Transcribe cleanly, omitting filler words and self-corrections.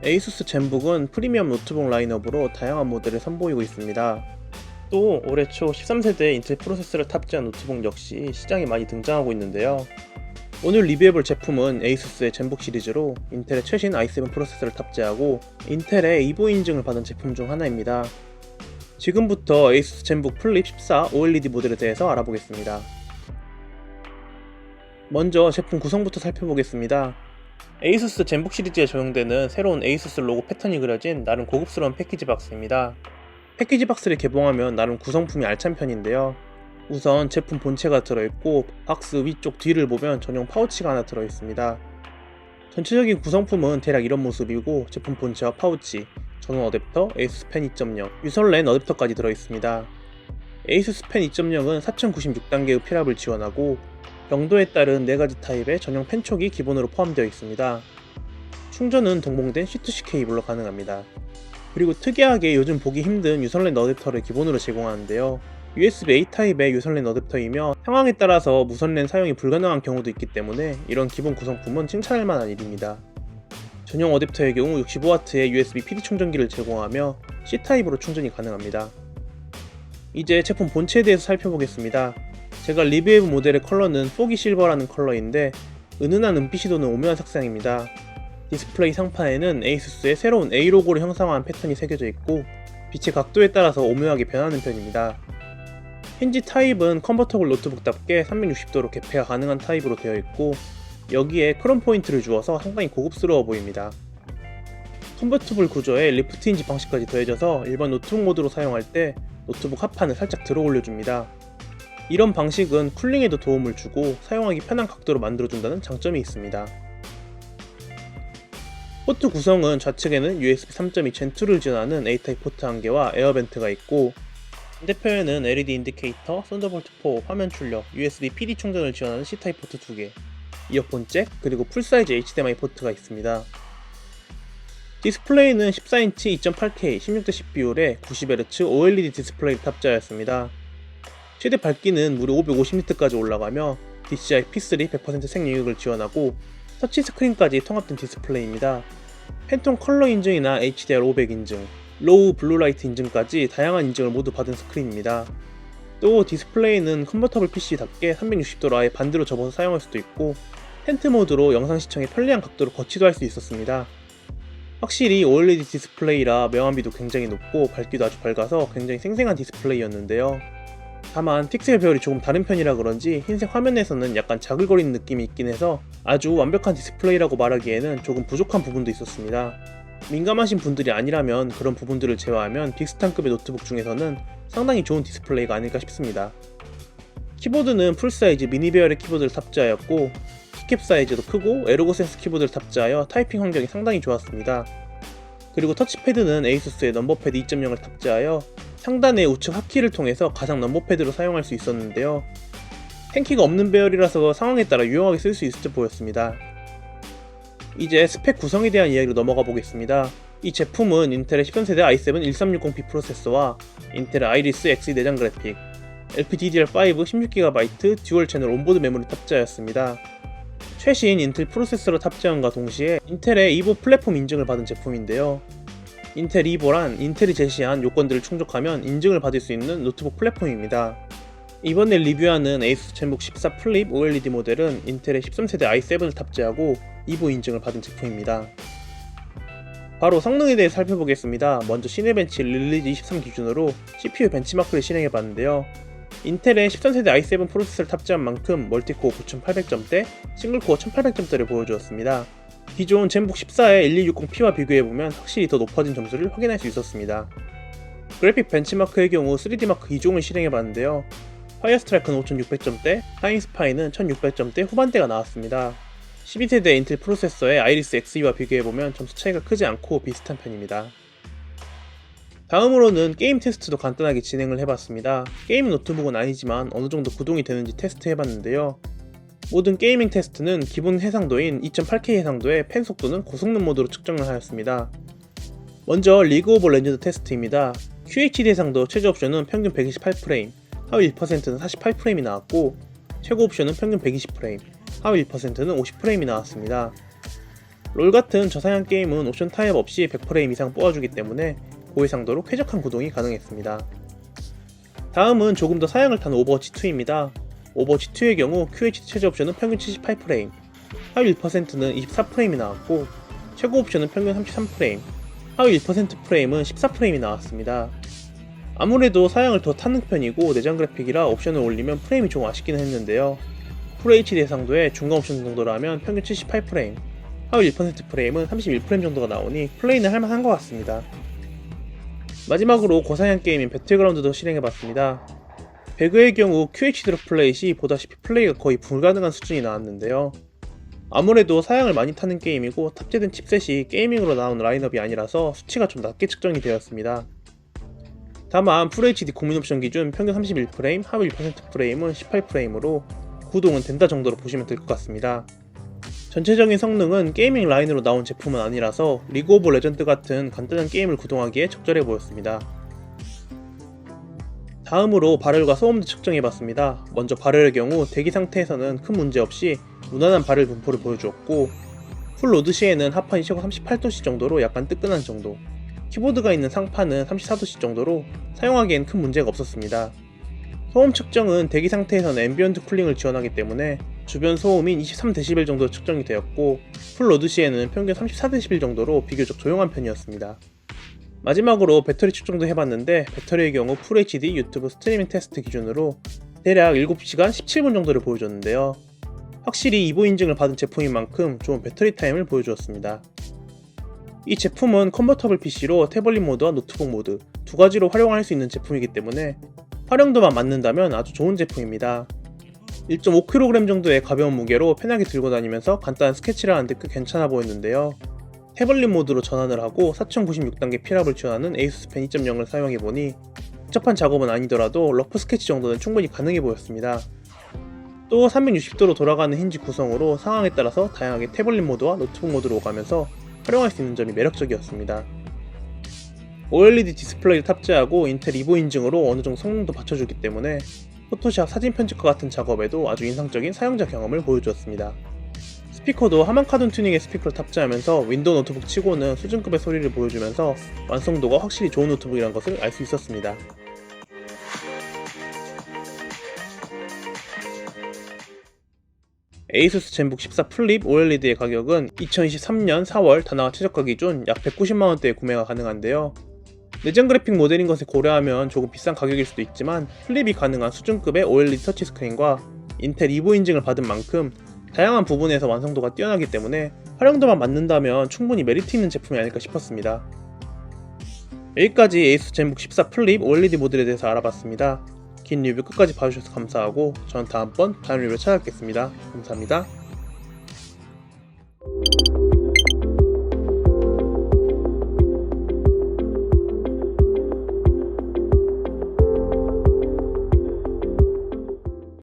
에이수스 젠북은 프리미엄 노트북 라인업으로 다양한 모델을 선보이고 있습니다. 또 올해 초 13세대 인텔 프로세서를 탑재한 노트북 역시 시장에 많이 등장하고 있는데요. 오늘 리뷰해볼 제품은 에이수스의 젠북 시리즈로 인텔의 최신 i7 프로세서를 탑재하고 인텔의 EVO 인증을 받은 제품 중 하나입니다. 지금부터 에이수스 젠북 플립 14 OLED 모델에 대해서 알아보겠습니다. 먼저 제품 구성부터 살펴보겠습니다. 에이수스 젠북 시리즈에 적용되는 새로운 에이수스 로고 패턴이 그려진 나름 고급스러운 패키지 박스입니다. 패키지 박스를 개봉하면 나름 구성품이 알찬 편인데요. 우선 제품 본체가 들어있고 박스 위쪽 뒤를 보면 전용 파우치가 하나 들어있습니다. 전체적인 구성품은 대략 이런 모습이고 제품 본체와 파우치, 전원 어댑터, 에이수스 펜 2.0, 유선랜 어댑터까지 들어있습니다. 에이수스 펜 2.0은 4096단계의 필압을 지원하고 용도에 따른 4가지 타입의 전용 펜촉이 기본으로 포함되어 있습니다. 충전은 동봉된 C2C 케이블로 가능합니다. 그리고 특이하게 요즘 보기 힘든 유선랜 어댑터를 기본으로 제공하는데요. USB-A 타입의 유선랜 어댑터이며 상황에 따라서 무선랜 사용이 불가능한 경우도 있기 때문에 이런 기본 구성품은 칭찬할 만한 일입니다. 전용 어댑터의 경우 65W의 USB PD 충전기를 제공하며 C타입으로 충전이 가능합니다. 이제 제품 본체에 대해서 살펴보겠습니다. 제가 리뷰해본 모델의 컬러는 포기 실버라는 컬러인데 은은한 은빛이 도는 오묘한 색상입니다. 디스플레이 상판에는 에이수스의 새로운 A 로고를 형상화한 패턴이 새겨져 있고 빛의 각도에 따라서 오묘하게 변하는 편입니다. 힌지 타입은 컨버터블 노트북답게 360도로 개폐가 가능한 타입으로 되어 있고 여기에 크롬 포인트를 주어서 상당히 고급스러워 보입니다. 컨버터블 구조에 리프트 힌지 방식까지 더해져서 일반 노트북 모드로 사용할 때 노트북 하판을 살짝 들어 올려줍니다. 이런 방식은 쿨링에도 도움을 주고 사용하기 편한 각도로 만들어준다는 장점이 있습니다. 포트 구성은 좌측에는 USB 3.2 Gen2를 지원하는 A타입 포트 1개와 에어벤트가 있고 반대편에는 LED 인디케이터, 썬더볼트 4, 화면 출력, USB PD 충전을 지원하는 C타입 포트 2개, 이어폰 잭, 그리고 풀사이즈 HDMI 포트가 있습니다. 디스플레이는 14인치 2.8K 16대 10 비율의 90Hz OLED 디스플레이를 탑재하였습니다. 최대 밝기는 무려 550니트까지 올라가며 DCI P3 100% 생영역을 지원하고 터치스크린까지 통합된 디스플레이입니다. 팬톤 컬러 인증이나 HDR500 인증, 로우 블루라이트 인증까지 다양한 인증을 모두 받은 스크린입니다. 또 디스플레이는 컨버터블 PC답게 360도로 아예 반대로 접어서 사용할 수도 있고 텐트 모드로 영상 시청에 편리한 각도로 거치도 할 수 있었습니다. 확실히 OLED 디스플레이라 명암비도 굉장히 높고 밝기도 아주 밝아서 굉장히 생생한 디스플레이였는데요. 다만 픽셀 배열이 조금 다른 편이라 그런지 흰색 화면에서는 약간 자글거리는 느낌이 있긴 해서 아주 완벽한 디스플레이라고 말하기에는 조금 부족한 부분도 있었습니다. 민감하신 분들이 아니라면 그런 부분들을 제외하면 비슷한 급의 노트북 중에서는 상당히 좋은 디스플레이가 아닐까 싶습니다. 키보드는 풀사이즈 미니 배열의 키보드를 탑재하였고 키캡 사이즈도 크고 에로고 센스 키보드를 탑재하여 타이핑 환경이 상당히 좋았습니다. 그리고 터치패드는 에이수스의 넘버패드 2.0을 탑재하여 상단의 우측 하키를 통해서 가상 넘버패드로 사용할 수 있었는데요. 탱키가 없는 배열이라서 상황에 따라 유용하게 쓸 수 있을 듯 보였습니다. 이제 스펙 구성에 대한 이야기로 넘어가 보겠습니다. 이 제품은 인텔의 13세대 i7 1360p 프로세서와 인텔의 아이리스 Xe 내장 그래픽, LPDDR5 16GB 듀얼 채널 온보드 메모리 탑재하였습니다. 최신 인텔 프로세서로 탑재함과 동시에 인텔의 EVO 플랫폼 인증을 받은 제품인데요. 인텔 EVO란 인텔이 제시한 요건들을 충족하면 인증을 받을 수 있는 노트북 플랫폼입니다. 이번에 리뷰하는 에이수스 젠북 14 플립 OLED 모델은 인텔의 13세대 i7을 탑재하고 EVO 인증을 받은 제품입니다. 바로 성능에 대해 살펴보겠습니다. 먼저 시네벤치 릴리즈 23 기준으로 CPU 벤치마크를 실행해봤는데요. 인텔의 13세대 i7 프로세서를 탑재한 만큼 멀티코어 9800점대, 싱글코어 1800점대를 보여주었습니다. 기존 젠북 14의 1260p와 비교해보면 확실히 더 높아진 점수를 확인할 수 있었습니다. 그래픽 벤치마크의 경우 3D마크 2종을 실행해봤는데요. 파이어스트라이크는 5600점대, 파인스파이는 1600점대 후반대가 나왔습니다. 12세대 인텔 프로세서의 아이리스 Xe와 비교해보면 점수 차이가 크지 않고 비슷한 편입니다. 다음으로는 게임 테스트도 간단하게 진행을 해봤습니다. 게임 노트북은 아니지만 어느정도 구동이 되는지 테스트 해봤는데요. 모든 게이밍 테스트는 기본 해상도인 2.8K 해상도의 펜 속도는 고성능 모드로 측정을 하였습니다. 먼저 리그 오브 레전드 테스트입니다. QHD 해상도 최저 옵션은 평균 128프레임, 하위 1%는 48프레임이 나왔고 최고 옵션은 평균 120프레임, 하위 1%는 50프레임이 나왔습니다. 롤 같은 저사양 게임은 옵션 타입 없이 100프레임 이상 뽑아주기 때문에 고해상도로 쾌적한 구동이 가능했습니다. 다음은 조금 더 사양을 탄 오버워치 2입니다. 오버워치 2의 경우 QHD 최저 옵션은 평균 78프레임, 하위 1%는 24프레임이 나왔고 최고 옵션은 평균 33프레임, 하위 1%프레임은 14프레임이 나왔습니다. 아무래도 사양을 더 타는 편이고 내장 그래픽이라 옵션을 올리면 프레임이 좀 아쉽기는 했는데요. FHD 해상도에 중간 옵션 정도라면 평균 78프레임, 하위 1%프레임은 31프레임 정도가 나오니 플레이는 할만한 것 같습니다. 마지막으로 고사양 게임인 배틀그라운드도 실행해봤습니다. 배그의 경우 QHD로 플레이 시 보다시피 플레이가 거의 불가능한 수준이 나왔는데요. 아무래도 사양을 많이 타는 게임이고 탑재된 칩셋이 게이밍으로 나온 라인업이 아니라서 수치가 좀 낮게 측정이 되었습니다. 다만 FHD 고민 옵션 기준 평균 31프레임, 하위 1%프레임은 18프레임으로 구동은 된다 정도로 보시면 될 것 같습니다. 전체적인 성능은 게이밍 라인으로 나온 제품은 아니라서 리그 오브 레전드 같은 간단한 게임을 구동하기에 적절해 보였습니다. 다음으로 발열과 소음도 측정해봤습니다. 먼저 발열의 경우 대기 상태에서는 큰 문제 없이 무난한 발열 분포를 보여주었고 풀 로드 시에는 하판이 최고 38도씨 정도로 약간 뜨끈한 정도, 키보드가 있는 상판은 34도씨 정도로 사용하기엔 큰 문제가 없었습니다. 소음 측정은 대기 상태에서는 앰비언트 쿨링을 지원하기 때문에 주변 소음인 23dB 정도 측정이 되었고 풀 로드 시에는 평균 34dB 정도로 비교적 조용한 편이었습니다. 마지막으로 배터리 측정도 해봤는데 배터리의 경우 FHD 유튜브 스트리밍 테스트 기준으로 대략 7시간 17분 정도를 보여줬는데요. 확실히 이보 인증을 받은 제품인 만큼 좋은 배터리 타임을 보여주었습니다. 이 제품은 컨버터블 PC로 태블릿 모드와 노트북 모드 두 가지로 활용할 수 있는 제품이기 때문에 활용도만 맞는다면 아주 좋은 제품입니다. 1.5kg 정도의 가벼운 무게로 편하게 들고 다니면서 간단한 스케치를 하는데 꽤 괜찮아 보였는데요. 태블릿 모드로 전환을 하고 4096단계 필압을 지원하는 ASUS 펜 2.0을 사용해보니 복잡한 작업은 아니더라도 러프 스케치 정도는 충분히 가능해 보였습니다. 또 360도로 돌아가는 힌지 구성으로 상황에 따라서 다양하게 태블릿 모드와 노트북 모드로 오가면서 활용할 수 있는 점이 매력적이었습니다. OLED 디스플레이를 탑재하고 인텔 이보 인증으로 어느정도 성능도 받쳐주기 때문에 포토샵 사진 편집과 같은 작업에도 아주 인상적인 사용자 경험을 보여주었습니다. 스피커도 하만카돈 튜닝의 스피커를 탑재하면서 윈도우 노트북 치고는 수준급의 소리를 보여주면서 완성도가 확실히 좋은 노트북이라는 것을 알 수 있었습니다. ASUS 젠북 14 플립 OLED의 가격은 2023년 4월 다나와 최저가 기준 약 190만원대에 구매가 가능한데요. 내장 그래픽 모델인 것을 고려하면 조금 비싼 가격일 수도 있지만 플립이 가능한 수준급의 OLED 터치스크린과 인텔 이보 인증을 받은 만큼 다양한 부분에서 완성도가 뛰어나기 때문에 활용도만 맞는다면 충분히 메리트 있는 제품이 아닐까 싶었습니다. 여기까지 ASUS 젠북 14 플립 OLED 모델에 대해서 알아봤습니다. 긴 리뷰 끝까지 봐주셔서 감사하고 저는 다음번 다른 리뷰로 찾아뵙겠습니다. 감사합니다.